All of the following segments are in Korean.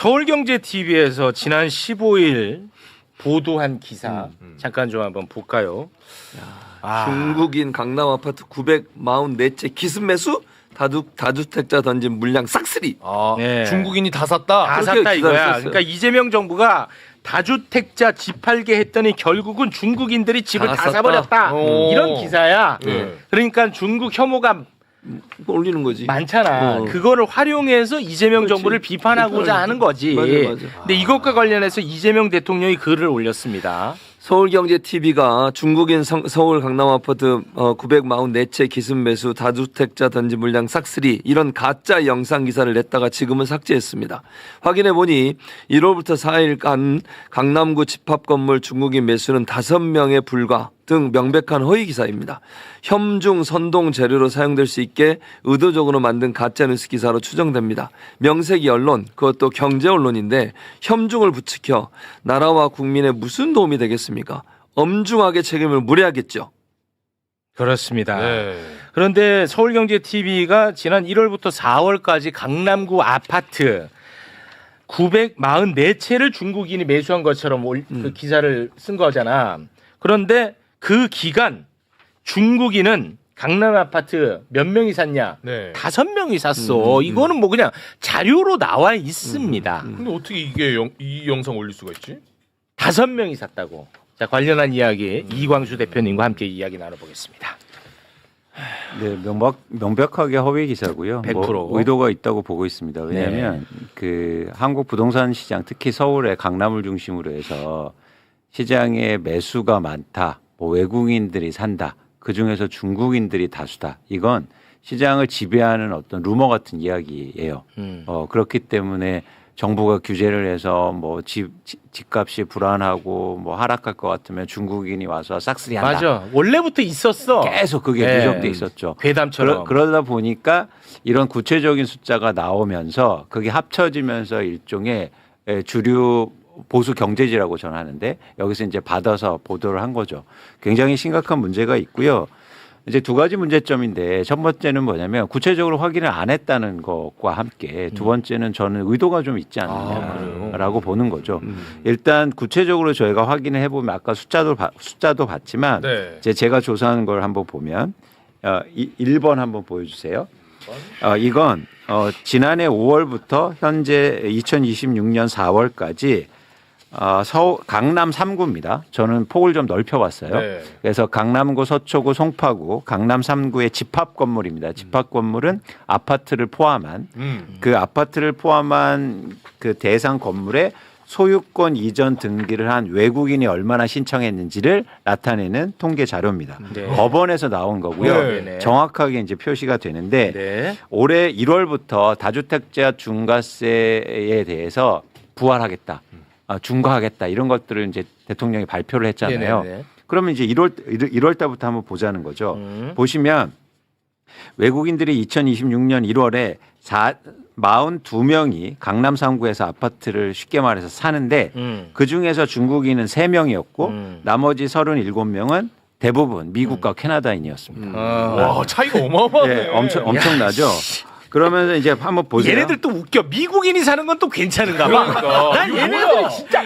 서울경제TV에서 지난 15일 보도한 기사 잠깐 좀 한번 볼까요? 중국인 강남 아파트 944채 기습 매수 다주택자 던진 물량 싹쓸이. 네. 중국인이 다 샀다. 다 그렇게 샀다 기사를 이거야. 썼어요. 그러니까 이재명 정부가 다주택자 집 팔게 했더니 결국은 중국인들이 집을 다 다 샀다. 사버렸다. 오. 이런 기사야. 네. 그러니까 중국 혐오가 올리는 거지. 많잖아. 어. 그거를 활용해서 이재명 그렇지. 정부를 비판하고자 하는 거지. 맞아. 근데 이것과 관련해서 이재명 대통령이 글을 올렸습니다. 서울경제TV가 중국인 서울 강남 아파트 944채 기습 매수 다주택자 던진 물량 싹쓸이 이런 가짜 영상 기사를 냈다가 지금은 삭제했습니다. 확인해 보니 1월부터 4일간 강남구 집합 건물 중국인 매수는 5명에 불과 등 명백한 허위 기사입니다. 혐중 선동 재료로 사용될 수 있게 의도적으로 만든 가짜뉴스 기사로 추정됩니다. 명색이 언론, 그것도 경제 언론인데 혐중을 부추겨 나라와 국민에 무슨 도움이 되겠습니까? 엄중하게 책임을 물어야겠죠. 그렇습니다. 네. 그런데 서울경제TV가 지난 1월부터 4월까지 강남구 아파트 944채를 중국인이 매수한 것처럼 그 기사를 쓴 거잖아. 그런데 그 기간 중국인은 강남 아파트 몇 명이 샀냐? 네. 5명이 샀어. 이거는 뭐 그냥 자료로 나와 있습니다. 근데 어떻게 이 영상 올릴 수가 있지? 5명이 샀다고. 자, 관련한 이야기 이광수 대표님과 함께 이야기 나눠보겠습니다. 네, 명백하게 허위 기사고요. 100%. 뭐 의도가 있다고 보고 있습니다. 왜냐하면 그 한국 부동산 시장, 특히 서울의 강남을 중심으로 해서 시장에 매수가 많다, 뭐 외국인들이 산다, 그 중에서 중국인들이 다수다. 이건 시장을 지배하는 어떤 루머 같은 이야기예요. 그렇기 때문에 정부가 규제를 해서 뭐 집값이 불안하고 뭐 하락할 것 같으면 중국인이 와서 싹쓸이한다. 맞아. 원래부터 있었어. 계속 그게 네. 누적돼 있었죠. 괴담처럼. 그러다 보니까 이런 구체적인 숫자가 나오면서 그게 합쳐지면서 일종의 주류 보수 경제지라고 저는 하는데 여기서 이제 받아서 보도를 한 거죠. 굉장히 심각한 문제가 있고요. 이제 두 가지 문제점인데 첫 번째는 뭐냐면 구체적으로 확인을 안 했다는 것과 함께 두 번째는 저는 의도가 좀 있지 않느냐라고 보는 거죠. 일단 구체적으로 저희가 확인을 해보면 아까 숫자도 봤지만 네. 이제 제가 조사한 걸 한번 보면 1번 한번 보여주세요. 이건 지난해 5월부터 현재 2026년 4월까지 강남 3구입니다. 저는 폭을 좀 넓혀봤어요. 네. 그래서 강남구, 서초구, 송파구, 강남 3구의 집합 건물입니다. 집합 건물은 아파트를 포함한 그 아파트를 포함한 그 대상 건물에 소유권 이전 등기를 한 외국인이 얼마나 신청했는지를 나타내는 통계 자료입니다. 네. 법원에서 나온 거고요. 네. 정확하게 이제 표시가 되는데 네. 올해 1월부터 다주택자 중과세에 대해서 부활하겠다. 중과하겠다 이런 것들을 이제 대통령이 발표를 했잖아요. 네네네. 그러면 이제 1월 달부터 한번 보자는 거죠. 보시면 외국인들이 2026년 1월에 42명이 강남 3구에서 아파트를 쉽게 말해서 사는데 그 중에서 중국인은 3명이었고 나머지 37명은 대부분 미국과 캐나다인이었습니다. 와, 차이가 어마어마하네. 네, 엄청나죠. 그러면서 이제 한번 보세요. 얘네들 또 웃겨. 미국인이 사는 건 또 괜찮은가 봐. 그러니까. 난 이거 얘네들이 뭐야? 진짜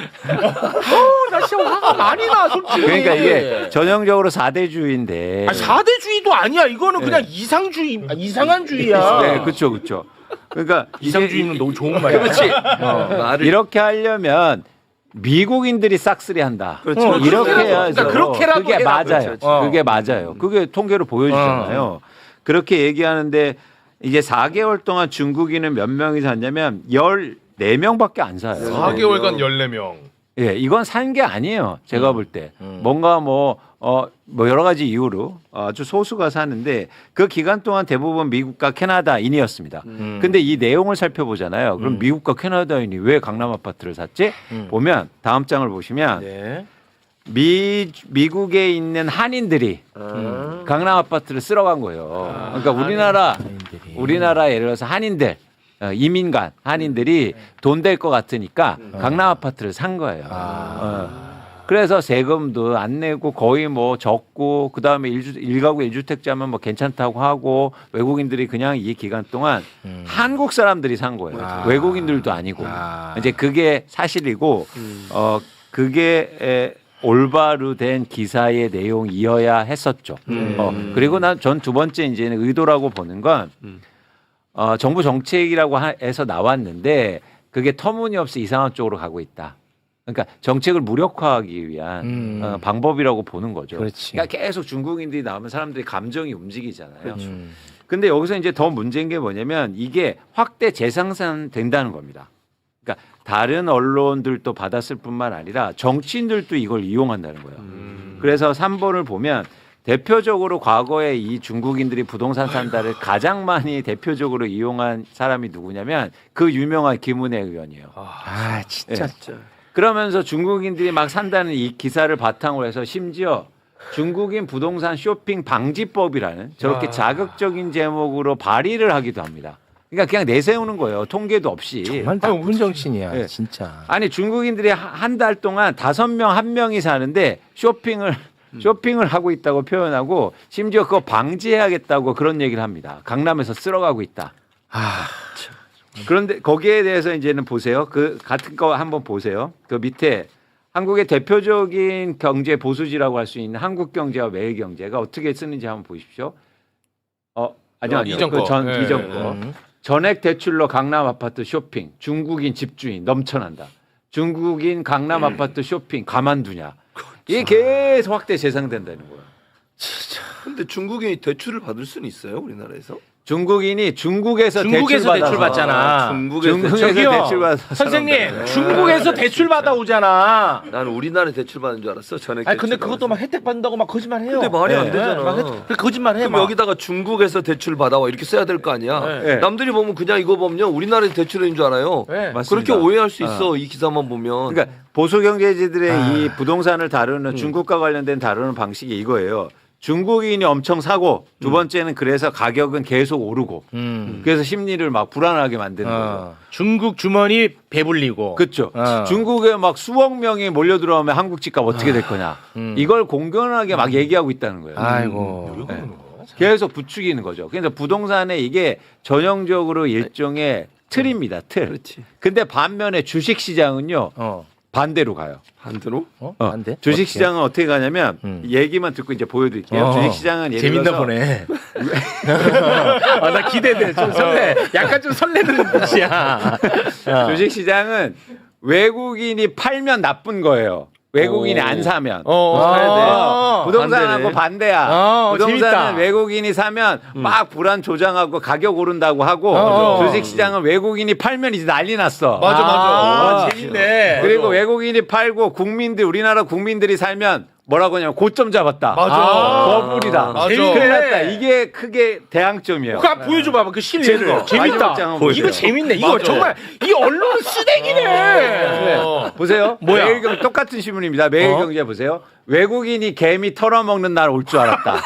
나 진짜 화가 많이 나 솔직히. 그러니까 이게 전형적으로 4대주의인데. 4대주의도 아니야. 이거는 그냥 이상한 주의야. 네, 그렇죠. 그러니까 이상주의는 너무 좋은 말이야. 그렇지. 이렇게 하려면 미국인들이 싹쓸이 한다. 그렇죠. 이렇게 그러니까 해야죠. 그렇게라도 그게 해라. 맞아요. 그렇죠. 그게 맞아요. 그게 통계로 보여주잖아요. 그렇게 얘기하는데 이제 4개월 동안 중국인은 몇 명이 샀냐면 14명밖에 안 사요. 4개월간 14명. 예, 이건 산 게 아니에요. 제가 볼 때. 뭔가 뭐 여러 가지 이유로 아주 소수가 사는데 그 기간 동안 대부분 미국과 캐나다인이었습니다. 근데 이 내용을 살펴보잖아요. 그럼 미국과 캐나다인이 왜 강남 아파트를 샀지? 보면 다음 장을 보시면 네. 미국에 있는 한인들이 강남 아파트를 쓸어간 거예요. 그러니까 우리나라 예를 들어서 한인들 이민간 한인들이 돈 될 것 같으니까 강남 아파트를 산 거예요. 그래서 세금도 안 내고 거의 뭐 적고 그다음에 일가구 1주택자면 뭐 괜찮다고 하고 외국인들이 그냥 이 기간 동안 한국 사람들이 산 거예요. 외국인들도 아니고. 이제 그게 사실이고 그게 올바로 된 기사의 내용이어야 했었죠. 그리고 전 두 번째 이제는 의도라고 보는 건 정부 정책이라고 해서 나왔는데 그게 터무니없이 이상한 쪽으로 가고 있다. 그러니까 정책을 무력화하기 위한 방법이라고 보는 거죠. 그렇지. 그러니까 계속 중국인들이 나오면 사람들이 감정이 움직이잖아요. 근데 여기서 이제 더 문제인 게 뭐냐면 이게 확대 재생산 된다는 겁니다. 그러니까 다른 언론들도 받았을 뿐만 아니라 정치인들도 이걸 이용한다는 거예요. 그래서 3번을 보면 대표적으로 과거에 이 중국인들이 부동산 산다를 가장 많이 대표적으로 이용한 사람이 누구냐면 그 유명한 김은혜 의원이에요. 진짜. 네. 그러면서 중국인들이 막 산다는 이 기사를 바탕으로 해서 심지어 중국인 부동산 쇼핑 방지법이라는 저렇게 자극적인 제목으로 발의를 하기도 합니다. 그러니까 그냥 내세우는 거예요. 통계도 없이. 정말 나쁜 정신이야, 네. 진짜. 아니 중국인들이 한 달 동안 5명 1명이 사는데 쇼핑을 하고 있다고 표현하고 심지어 그거 방지해야겠다고 그런 얘기를 합니다. 강남에서 쓸어가고 있다. 그런데 거기에 대해서 이제는 보세요. 그 같은 거 한번 보세요. 그 밑에 한국의 대표적인 경제 보수지라고 할 수 있는 한국경제와 매일경제가 어떻게 쓰는지 한번 보십시오. 아니요. 이전 거. 이전 거. 전액 대출로 강남 아파트 쇼핑. 중국인 집주인 넘쳐난다. 중국인 강남 아파트 쇼핑 가만두냐. 이게 계속 확대 재생된다는 거예요. 근데 중국인이 대출을 받을 수는 있어요, 우리나라에서? 중국인이 중국에서 대출 받잖아. 중국에서 저기요, 대출 받아서 선생님, 중국에서 대출 받아오잖아. 나는 우리나라에 대출 받는 줄 알았어. 전액. 아니 근데 그것도 막 혜택 받는다고 막 거짓말해요. 근데 말이 안 네. 되잖아. 막 거짓말해. 그럼 막. 여기다가 중국에서 대출 받아와 이렇게 써야 될 거 아니야. 네. 남들이 보면 그냥 이거 보면 우리나라에서 대출인 줄 알아요. 네. 맞습니다. 그렇게 오해할 수 있어. 이 기사만 보면. 그러니까 보수 경제지들의 이 부동산을 다루는 중국과 관련된 다루는 방식이 이거예요. 중국인이 엄청 사고 두 번째는 그래서 가격은 계속 오르고 그래서 심리를 막 불안하게 만드는 거예요. 중국 주머니 배불리고. 그렇죠. 중국에 막 수억 명이 몰려 들어오면 한국 집값 어떻게 될 거냐. 이걸 공견하게 막 얘기하고 있다는 거예요. 아이고. 네. 계속 부추기는 거죠. 그래서 부동산에 이게 전형적으로 일종의 틀입니다. 틀. 그렇지. 근데 반면에 주식 시장은요. 반대로 가요. 반대로? 안 돼? 주식 시장은 어떻게 가냐면 얘기만 듣고 이제 보여드릴게요. 주식 시장은 예를 재밌나 들어서 보네. 나 기대돼. 좀 설레. 약간 좀 설레는 뜻이야. 주식 시장은 외국인이 팔면 나쁜 거예요. 외국인이 안 사면 사야 돼. 부동산하고 반대야. 부동산은 재밌다. 외국인이 사면 막 불안 조장하고 가격 오른다고 하고 주식 시장은 외국인이 팔면 이제 난리 났어. 맞아. 재밌네. 그리고 외국인이 팔고 우리나라 국민들이 살면 뭐라고 하냐면 고점 잡았다. 맞아. 버블이다. 맞아. 큰일 났다. 이게 크게 대항점이에요. 그거 보여줘봐봐. 그 실내를. 마지막 재밌다. 장 한번 이거 보세요. 재밌네. 이거 맞아. 정말 이 언론은 쓰레기네. 네. 보세요. 뭐야? 매일경 똑같은 신문입니다. 매일경제 보세요. 외국인이 개미 털어먹는 날 올 줄 알았다.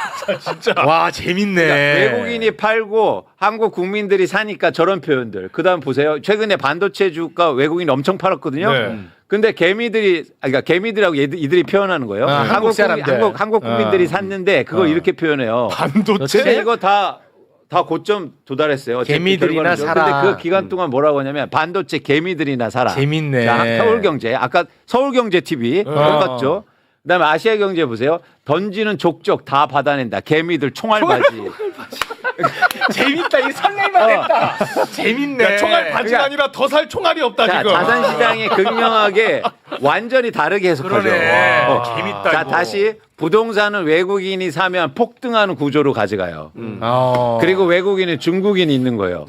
와 재밌네. 그러니까 외국인이 팔고 한국 국민들이 사니까 저런 표현들. 그다음 보세요. 최근에 반도체 주가 외국인이 엄청 팔았거든요. 네. 근데 그러니까 개미들하고 이들이 표현하는 거예요. 한국 사람들. 한국 국민들이 샀는데 그걸 이렇게 표현해요. 반도체? 근데 이거 다 고점 도달했어요. 어차피 개미들이나 결과는. 사라. 근데 그 기간 동안 뭐라고 하냐면 반도체 개미들이나 사라. 재밌네. 자, 서울경제. 아까 서울경제 TV 똑같죠. 그다음에 아시아경제 보세요. 던지는 족족 다 받아낸다. 개미들 총알바지. 재밌다. 이 설레만 했다. 재밌네. 야, 총알 바지가 아니라 더 살 총알이 없다 자, 지금. 자산시장이 극명하게 완전히 다르게 해석하죠. 그러네. 재밌다. 자, 이거. 다시 부동산은 외국인이 사면 폭등하는 구조로 가져가요. 그리고 외국인은 중국인이 있는 거예요.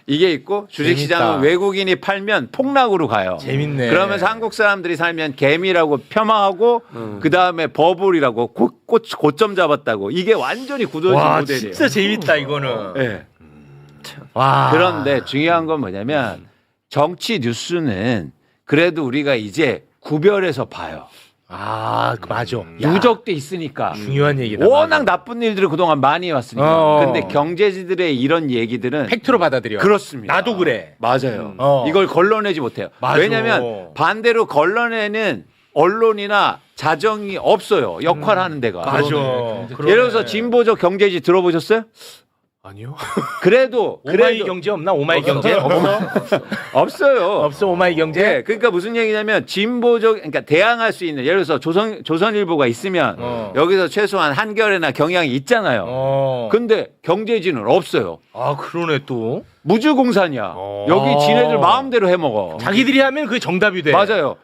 이게 있고 주식시장은 재밌다. 외국인이 팔면 폭락으로 가요. 재밌네. 그러면서 한국 사람들이 살면 개미라고 폄하하고 그 다음에 버블이라고 고점 잡았다고 이게 완전히 굳어진 와 모델이에요. 진짜 재밌다 이거는. 네. 와. 그런데 중요한 건 뭐냐면 정치 뉴스는 그래도 우리가 이제 구별해서 봐요. 맞아. 누적돼 있으니까. 중요한 얘기다. 워낙 맞아. 나쁜 일들을 그동안 많이 해왔으니까. 근데 경제지들의 이런 얘기들은 팩트로 받아들여. 그렇습니다. 나도 그래. 맞아요. 어. 이걸 걸러내지 못해요. 맞아. 왜냐하면 반대로 걸러내는 언론이나 자정이 없어요. 역할하는 데가. 맞아. 예를 들어서 진보적 경제지 들어보셨어요? 아니요. 그래도 오마이 경제 없나? 오마이 경제? 없어요. 없어 오마이 경제? 네, 그러니까 무슨 얘기냐면 진보적, 그러니까 대항할 수 있는, 예를 들어서 조선일보가 있으면 여기서 최소한 한겨레나 경향이 있잖아요. 근데 경제지는 없어요. 아 그러네 또. 무주공산이야. 여기 지네들 마음대로 해먹어. 자기들이 하면 그게 정답이 돼. 맞아요.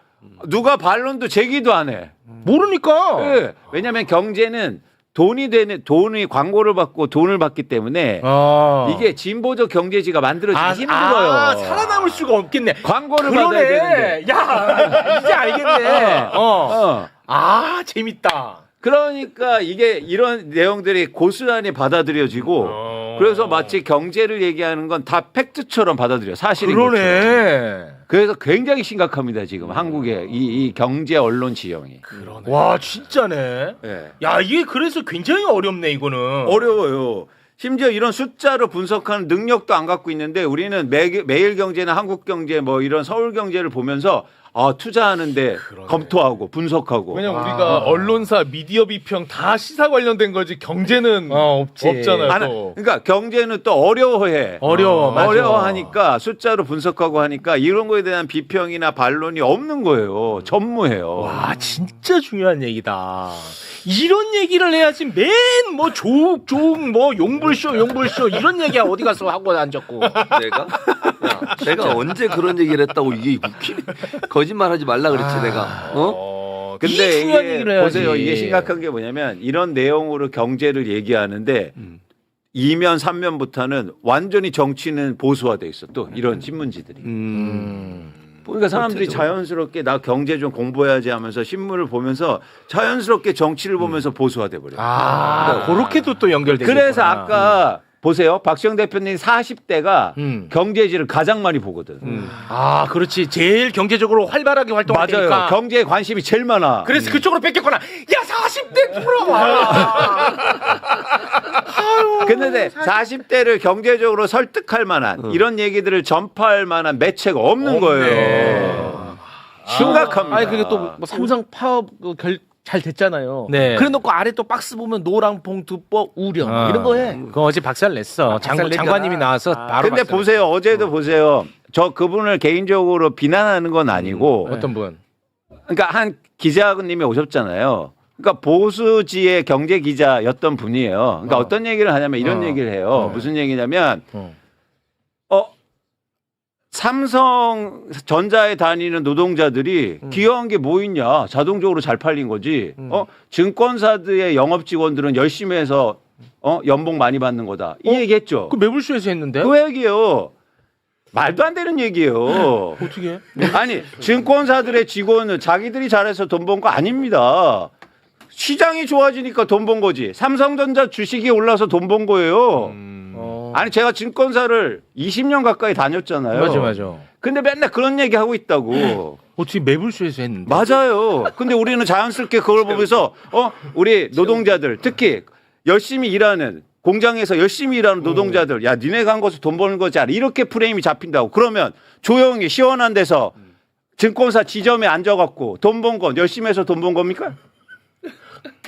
누가 반론도 제기도 안 해. 모르니까. 네. 왜냐하면 경제는 돈이 광고를 받고 돈을 받기 때문에 이게 진보적 경제지가 만들어지기 힘들어요. 살아남을 수가 없겠네. 광고를 그러네. 받아야 되는데. 야 이제 알겠네. 아 재밌다. 그러니까 이게 이런 내용들이 고스란히 받아들여지고 그래서 마치 경제를 얘기하는 건 다 팩트처럼 받아들여. 사실인 것처럼. 그러네. 그래서 굉장히 심각합니다 지금 한국의 이 경제 언론 지형이. 와 진짜네. 네. 야 이게 그래서 굉장히 어렵네 이거는. 어려워요. 심지어 이런 숫자로 분석하는 능력도 안 갖고 있는데 우리는 매일경제나 한국경제 뭐 이런 서울경제를 보면서 투자하는데 검토하고 분석하고. 왜냐면 우리가 언론사 미디어 비평 다 시사 관련된 거지 경제는 없지. 없잖아요. 또. 그러니까 경제는 또 어려워해. 맞아. 어려워하니까 숫자로 분석하고 하니까 이런 거에 대한 비평이나 반론이 없는 거예요. 전무해요. 와 진짜 중요한 얘기다. 이런 얘기를 해야지 맨 뭐 조국 뭐 용불쇼 이런 얘기야 어디 가서 하고 앉았고. 내가 언제 그런 얘기를 했다고 이게 웃기네. 거짓말하지 말라 그랬지 내가. 근데 중요한 이게 얘기를 해야지. 보세요. 이게 심각한 게 뭐냐면 이런 내용으로 경제를 얘기하는데 2면 3면부터는 완전히 정치는 보수화돼 있어. 또 이런 신문지들이. 그러니까 사람들이 자연스럽게 나 경제 좀 공부해야지 하면서 신문을 보면서 자연스럽게 정치를 보면서 보수화돼 버려요. 그렇게도 또 연결돼. 그래서 아까 보세요. 박시영 대표님 40대가 경제지를 가장 많이 보거든. 아 그렇지. 제일 경제적으로 활발하게 활동할 맞아요. 테니까. 경제에 관심이 제일 많아. 그래서 그쪽으로 뺏겼구나. 야 40대 물어봐. 근데 40대를 경제적으로 설득할 만한 이런 얘기들을 전파할 만한 매체가 없는 거예요. 심각합니다. 아니 그게 또 뭐 삼성 파업 잘 됐잖아요. 네. 그래놓고 아래 또 박스 보면 노랑 봉투법 우령 이런 거 해. 그거 어제 박살 냈어. 장관님이 나와서 바로. 근데 박살 보세요. 어제도 보세요. 저 그분을 개인적으로 비난하는 건 아니고 냈어. 어떤 분? 그러니까 한 기자님이 오셨잖아요. 그러니까 보수지의 경제 기자였던 분이에요. 그러니까 어떤 얘기를 하냐면 이런 얘기를 해요. 무슨 얘기냐면 삼성전자에 다니는 노동자들이 귀여운 게 뭐 있냐. 자동적으로 잘 팔린 거지. 증권사들의 영업 직원들은 열심히 해서 연봉 많이 받는 거다. 이 얘기했죠. 그 매불쇼에서 했는데. 그 얘기예요. 말도 안 되는 얘기예요. 어떻게? 아니 증권사들의 직원은 자기들이 잘해서 돈 번 거 아닙니다. 시장이 좋아지니까 돈 번 거지. 삼성전자 주식이 올라서 돈 번 거예요. 아니 제가 증권사를 20년 가까이 다녔잖아요. 맞아. 근데 맨날 그런 얘기 하고 있다고. 어떻게 매불쇼에서 했는데? 맞아요. 근데 우리는 자연스럽게 그걸 보면서 우리 노동자들 특히 열심히 일하는 공장에서 열심히 일하는 노동자들 야 니네가 한 것을 돈 버는 거지 않아. 이렇게 프레임이 잡힌다고. 그러면 조용히 시원한 데서 증권사 지점에 앉아갖고 돈 번 건 열심히 해서 돈 번 겁니까?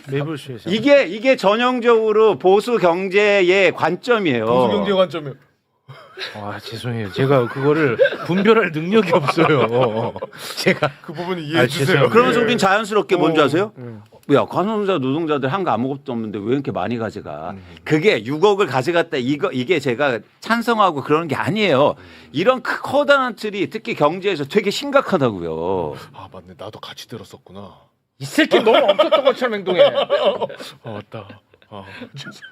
매불쇼에서. 이게 전형적으로 보수 경제의 관점이에요. 보수 경제 관점이. 아 죄송해요. 제가 그거를 분별할 능력이 없어요. 제가 그 부분 이해해 주세요. 죄송해요. 그러면서 우린 자연스럽게 뭔지 아세요? 야, 관공자 노동자들 한 거 아무것도 없는데 왜 이렇게 많이 가져가? 그게 6억을 가져갔다. 이게 제가 찬성하고 그러는 게 아니에요. 이런 커다란 틀이 특히 경제에서 되게 심각하다고요. 아 맞네. 나도 같이 들었었구나. 이 새끼 너무 없었던 것처럼 행동해. 맞다.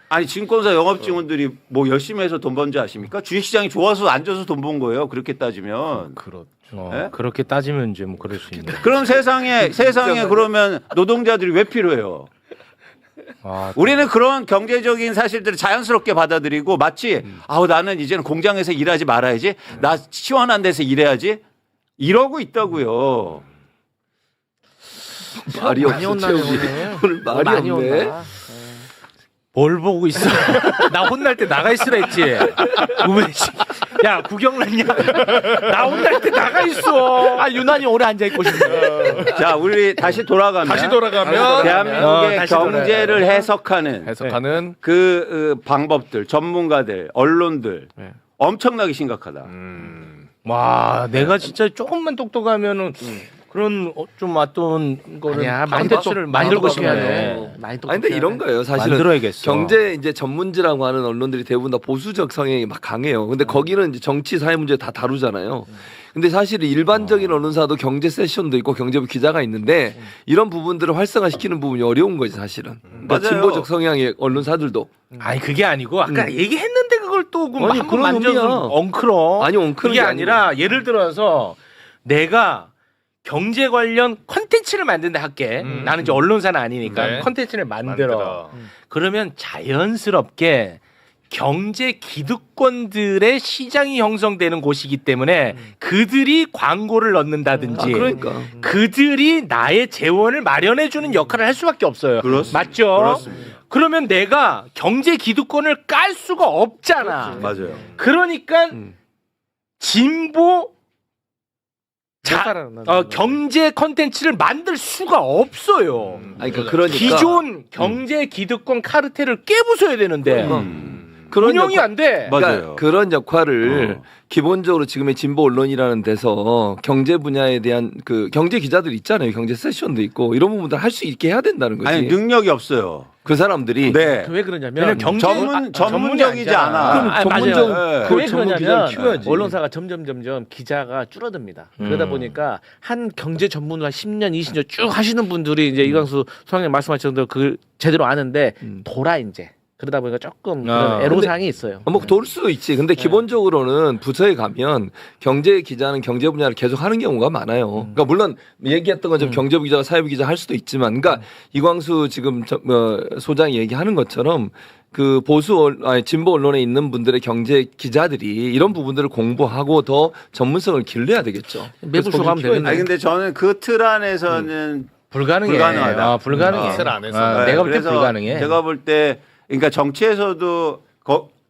아니 증권사 영업 직원들이 뭐 열심히 해서 돈 번 줄 아십니까? 주식시장이 좋아서 앉아서 돈 번 거예요. 그렇게 따지면. 그렇죠. 네? 그렇게 따지면 좀 그럴 수 있네. 그럼 세상에 그러면 노동자들이 왜 필요해요? 우리는 그런 경제적인 사실들을 자연스럽게 받아들이고 마치 나는 이제는 공장에서 일하지 말아야지. 나 시원한 데서 일해야지. 이러고 있다고요. 말이 많이 없어 혼나네, 채우기. 오늘. 오늘 말이 많이 없네. 혼나. 뭘 보고 있어? 나 혼날 때 나가 있으라 했지. 야 구경났냐? 나온다 할 때 나가 있어. 아 유난히 오래 앉아 있고 싶네. 자, 우리 다시 돌아가면 대한민국의 다시 경제를 해석하는 해석하는 그 방법들, 전문가들, 언론들 네. 엄청나게 심각하다. 와 내가 진짜 조금만 똑똑하면은 그런 좀 어떤 거를 아니야 많이 콘텐츠를 만들고 싶어야 싶네. 돼. 많이 아니 근데 이런 거예요. 사실은 만들어야겠어. 경제 이제 전문지라고 하는 언론들이 대부분 다 보수적 성향이 막 강해요. 근데 거기는 이제 정치 사회 문제 다 다루잖아요. 근데 사실 일반적인 언론사도 경제 세션도 있고 경제부 기자가 있는데 이런 부분들을 활성화시키는 부분이 어려운 거지 사실은. 그러니까 맞아요. 진보적 성향의 언론사들도 아니 그게 아니고 아까 얘기했는데 그걸 또 아니, 한번 그런 만져서 의미야. 엉클어. 아니, 엉크는 그게 게 아니라 예를 들어서 내가 경제 관련 컨텐츠를 만든다 할게. 나는 이제 언론사는 아니니까 네. 컨텐츠를 만들어. 그러면 자연스럽게 경제 기득권들의 시장이 형성되는 곳이기 때문에 그들이 광고를 넣는다든지 그러니까 그들이 나의 재원을 마련해주는 역할을 할 수밖에 없어요. 그렇습니다. 맞죠? 그렇습니다. 그러면 내가 경제 기득권을 깔 수가 없잖아. 맞아요. 그러니까 진보 경제 컨텐츠를 만들 수가 없어요. 아니 그러니까 기존 경제 기득권 카르텔을 깨부숴야 되는데 그런 운영이 안 돼. 맞아요. 그러니까 그런 역할을 기본적으로 지금의 진보 언론이라는 데서 경제 분야에 대한 그 경제 기자들 있잖아요. 경제 세션도 있고 이런 부분들 할 수 있게 해야 된다는 거지. 아니 능력이 없어요. 그 사람들이 네. 왜 그러냐면 왜냐면 경제 전문적이지 않아. 그럼 전문적 맞아요. 그 왜 전문 기자를 그러냐면 키워야지. 언론사가 점점 기자가 줄어듭니다. 그러다 보니까 한 경제 전문가 10년, 20년 쭉 하시는 분들이 이제 이광수 소장님 말씀하신 대로 그 제대로 아는데 돌아 이제. 그러다 보니까 조금 그런 애로사항이 있어요. 뭐 돌 수도 있지. 근데 기본적으로는 부서에 가면 경제 기자는 경제 분야를 계속 하는 경우가 많아요. 그러니까 물론 얘기했던 것처럼 경제부 기자가 사회부 기자 할 수도 있지만, 그러니까 이광수 지금 소장이 얘기하는 것처럼 그 진보 언론에 있는 분들의 경제 기자들이 이런 부분들을 공부하고 더 전문성을 길러야 되겠죠. 매부쇼 가면 되겠네. 아니 근데 저는 그 틀 안에서는 불가능해. 불가능하다. 불가능해. 틀 안에서. 네, 내가 볼 때 그래서 불가능해. 제가 볼 때 그러니까 정치에서도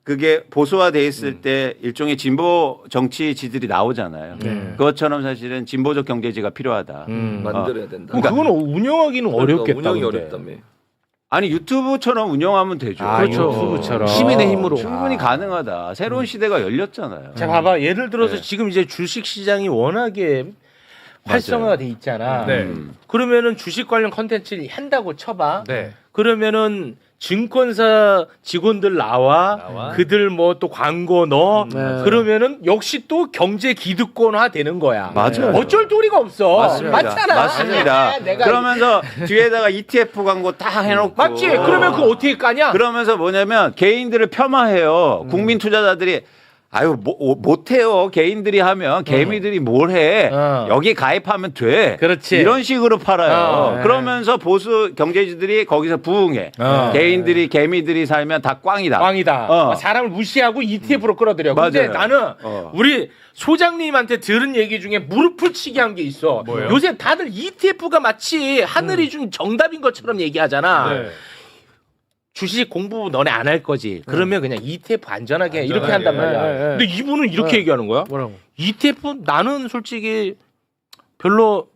그게 보수화돼 있을 때 일종의 진보 정치지들이 나오잖아요. 그것처럼 사실은 진보적 경제지가 필요하다. 만들어야 된다. 그건 운영하기는 어렵겠다. 운영이 근데. 어렵다며. 아니 유튜브처럼 운영하면 되죠. 아, 그렇죠. 유튜브처럼. 시민의 힘으로. 충분히 가능하다. 새로운 시대가 열렸잖아요. 자, 봐봐. 예를 들어서 네. 지금 이제 주식 시장이 워낙에 활성화가 돼 있잖아. 네. 그러면은 주식 관련 컨텐츠를 한다고 쳐봐. 네. 그러면은 증권사 직원들 나와. 그들 뭐 또 광고 넣어. 네. 그러면은 역시 또 경제 기득권화 되는 거야. 맞아요. 어쩔 도리가 없어. 맞습니다. 맞잖아. 맞습니다. 내가 그러면서 뒤에다가 ETF 광고 다 해놓고. 맞지? 그러면 그거 어떻게 까냐? 그러면서 뭐냐면 개인들을 폄하해요. 국민 투자자들이 아유 못해요. 개인들이 하면 개미들이 뭘 해? 여기 가입하면 돼. 그렇지. 이런 식으로 팔아요. 네. 그러면서 보수 경제지들이 거기서 부응해. 개인들이 개미들이 살면 다 꽝이다. 꽝이다. 사람을 무시하고 ETF로 끌어들여. 근데 맞아요. 나는 우리 소장님한테 들은 얘기 중에 무릎을 치게 한 게 있어. 뭐예요? 요새 다들 ETF가 마치 하늘이 준 정답인 것처럼 얘기하잖아. 네. 주식 공부 너네 안 할 거지. 그러면 그냥 ETF 안전하게 해. 이렇게 안전하게. 한단 말이야. 네, 네. 근데 이분은 이렇게 얘기하는 거야. 뭐라고? ETF 나는 솔직히 별로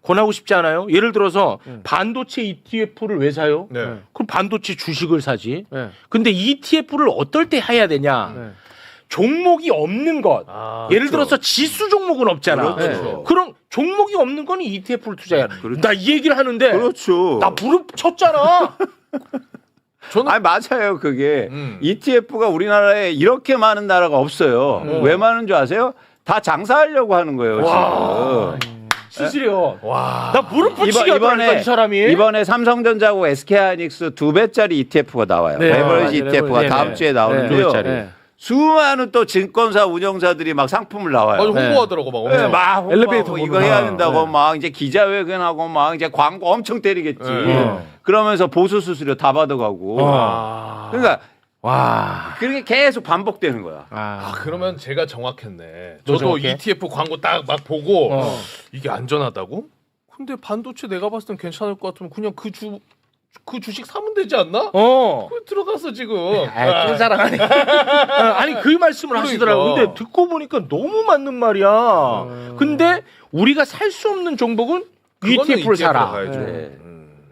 권하고 싶지 않아요. 예를 들어서 반도체 ETF를 왜 사요? 네. 그럼 반도체 주식을 사지. 네. 근데 ETF를 어떨 때 해야 되냐? 네. 종목이 없는 것. 예를 그렇죠. 들어서 지수 종목은 없잖아. 그렇죠. 그럼 종목이 없는 건 ETF를 투자해야 돼. 나 이 얘기를 하는데 그렇죠. 나 무릎 쳤잖아. 아니 맞아요. 그게 ETF가 우리나라에 이렇게 많은 나라가 없어요. 왜 많은 줄 아세요? 다 장사하려고 하는 거예요. 지금. 수수료. 와. 나 무릎 붙이게 하더라니까 이 사람이. 이번에 삼성전자하고 SK하이닉스 2배짜리 ETF가 나와요. 네. 레버리지 맞아요. ETF가 네, 다음 네. 주에 나오는데요. 네. 수많은 또 증권사 운영사들이 막 상품을 나와요. 홍보하더라고 막. 네, 엄청. 막 홍보하고 엘리베이터 이거 보면. 해야 된다고 막 이제 기자회견하고 막 이제 광고 엄청 때리겠지. 그러면서 보수 수수료 다 받아가고. 그러니까 와. 그렇게 계속 반복되는 거야. 아, 그러면 제가 정확했네. 너 저도 정확해? ETF 광고 딱 막 보고 이게 안전하다고? 근데 반도체 내가 봤을 땐 괜찮을 것 같으면 그냥 그 주 그 주식 사면 되지 않나? 어. 들어가서 지금. 또 사랑하네. 아니 그 말씀을 그러니까. 하시더라고. 근데 듣고 보니까 너무 맞는 말이야. 근데 우리가 살 수 없는 종목은 그거는 ETF를 사라. 가야죠. 네.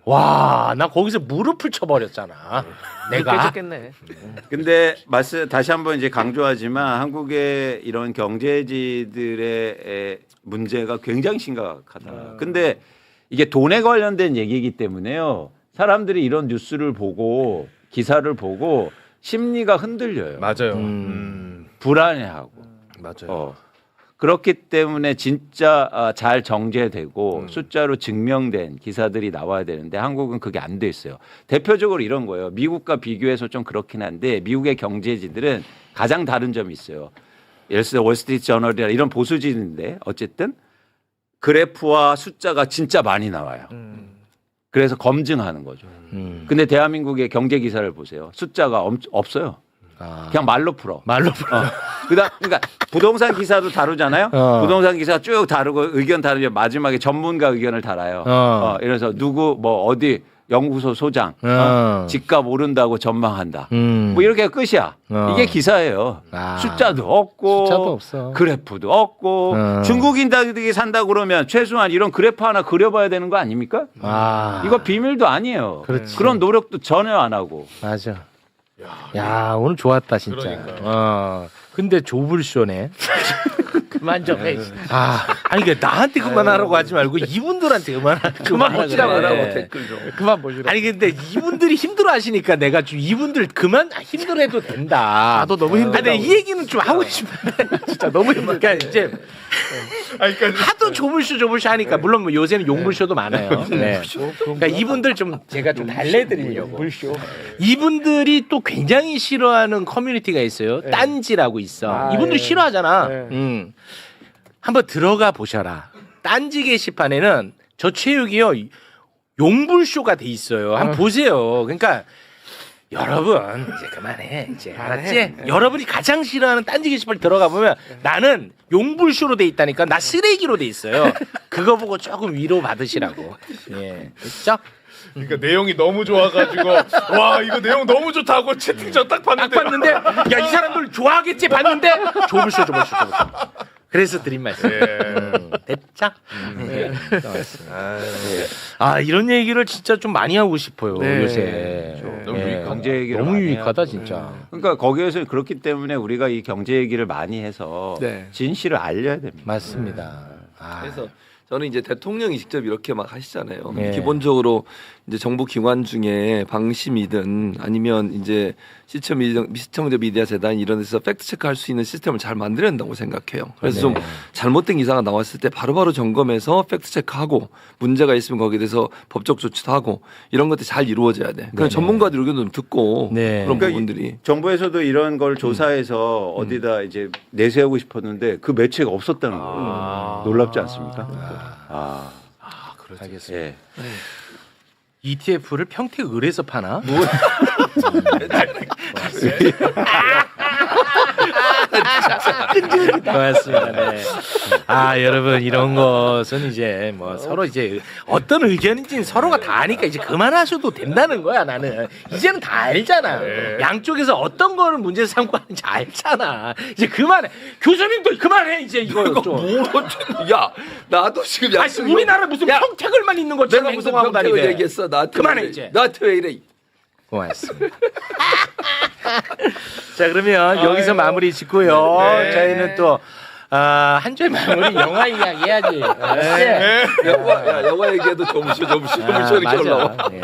와, 나 거기서 무릎을 쳐버렸잖아. 내가. 깨졌겠네. 근데 다시 한번 이제 강조하지만 한국의 이런 경제지들의 문제가 굉장히 심각하다. 근데 이게 돈에 관련된 얘기이기 때문에요. 사람들이 이런 뉴스를 보고 기사를 보고 심리가 흔들려요. 맞아요. 불안해하고. 맞아요. 그렇기 때문에 진짜 잘 정제되고 숫자로 증명된 기사들이 나와야 되는데 한국은 그게 안 돼 있어요. 대표적으로 이런 거예요. 미국과 비교해서 좀 그렇긴 한데 미국의 경제지들은 가장 다른 점이 있어요. 예를 들어 월스트리트 저널이나 이런 보수지인데 어쨌든 그래프와 숫자가 진짜 많이 나와요. 그래서 검증하는 거죠. 근데 대한민국의 경제 기사를 보세요. 숫자가 없어요. 그냥 말로 풀어. 말로 풀어. 그러니까 부동산 기사도 다루잖아요. 부동산 기사 쭉 다루고 의견 다루면 마지막에 전문가 의견을 달아요. 이래서 누구 뭐 어디 연구소 소장 집값 오른다고 전망한다. 뭐 이렇게 끝이야. 이게 기사예요. 숫자도 없고 숫자도 없어. 그래프도 없고 중국인들이 산다 그러면 최소한 이런 그래프 하나 그려봐야 되는 거 아닙니까? 이거 비밀도 아니에요. 그렇지. 그런 노력도 전혀 안 하고. 맞아. 야, 오늘 좋았다 진짜. 그러니까. 근데 조불쇼네. 그만 좀 해. 아니 그러니까 나한테 그만하라고 하지 말고 이분들한테 그만 보시라고 그래. 하라고 댓글 좀. 그만 보시라고. 아니 근데 이분들이 힘들어하시니까 내가 좀 이분들 그만 힘들어해도 된다. 나도 너무 힘들다. 근데 이 얘기는 좀 하고 싶은데 진짜 너무 힘들어. 그러니까 이제 하도 조불쇼 하니까 물론 뭐 요새는 용불쇼도 많아요. 네. 그러니까 이분들 좀 제가 좀 달래드리려고. 이분들이 또 굉장히 싫어하는 커뮤니티가 있어요. 딴지라고 있어. 이분들이 싫어하잖아. 한번 들어가 보셔라. 딴지 게시판에는 저 체육이요 용불쇼가 돼 있어요. 한번 보세요. 그러니까 여러분 이제 그만해. 이제 알았지? 여러분이 가장 싫어하는 딴지 게시판 들어가 보면 나는 용불쇼로 돼 있다니까. 나 쓰레기로 돼 있어요. 그거 보고 조금 위로 받으시라고. 예, 됐죠? 그러니까 내용이 너무 좋아가지고 와 이거 내용 너무 좋다고 채팅창 딱 딱 봤는데 봤는데 야 이 사람들 좋아하겠지 봤는데 조불쇼. 그래서 드린 말씀. 됐죠? 이런 얘기를 진짜 좀 많이 하고 싶어요 요새. 너무 유익하다. 경제 얘기를 너무 많이 유익하다 하고. 진짜. 그러니까 거기에서 그렇기 때문에 우리가 이 경제 얘기를 많이 해서 네. 진실을 알려야 됩니다. 맞습니다. 그래서 저는 이제 대통령이 직접 이렇게 막 하시잖아요. 네. 기본적으로 이제 정부 기관 중에 방심이든 아니면 이제 시청자 미디어 재단 이런 데서 팩트 체크할 수 있는 시스템을 잘 만들어야 된다고 생각해요. 그래서 네. 좀 잘못된 기사가 나왔을 때 바로바로 점검해서 팩트 체크하고 문제가 있으면 거기에 대해서 법적 조치도 하고 이런 것들이 잘 이루어져야 돼. 그냥 전문가들 의견도 좀 듣고 네. 그런 그러니까 부분들이. 정부에서도 이런 걸 조사해서 어디다 이제 내세우고 싶었는데 그 매체가 없었다는 거예요. 놀랍지 않습니까? 알겠습니다. 예. ETF를 평택을에서 파나? 고맙습니다. 네. 여러분 이런 것은 이제 뭐 서로 이제 어떤 의견인지 서로가 다 아니까 이제 그만하셔도 된다는 거야. 나는 이제는 다 알잖아. 양쪽에서 어떤 거를 문제 삼고 하는지 알잖아. 이제 그만해. 교수님도 그만해 이제 이거 좀. 야 나도 지금 다시 우리나라 무슨 평택을만 있는 것처럼 내가 무슨 행동하고 평택을 다니네. 얘기했어. 나한테 그만해, 왜 이래. 이제. 나한테 왜 이래. 고맙습니다. 자 그러면 여기서 마무리 짓고요. 네. 저희는 또 한 줄 마무리 영화 이야기 해야지. 영화 얘기해도 점수 이렇게 올라와. 네.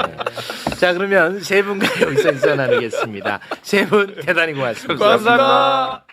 자 그러면 세 분과 여기서 인사 나누겠습니다. 세 분 대단히 고맙습니다. 고맙습니다.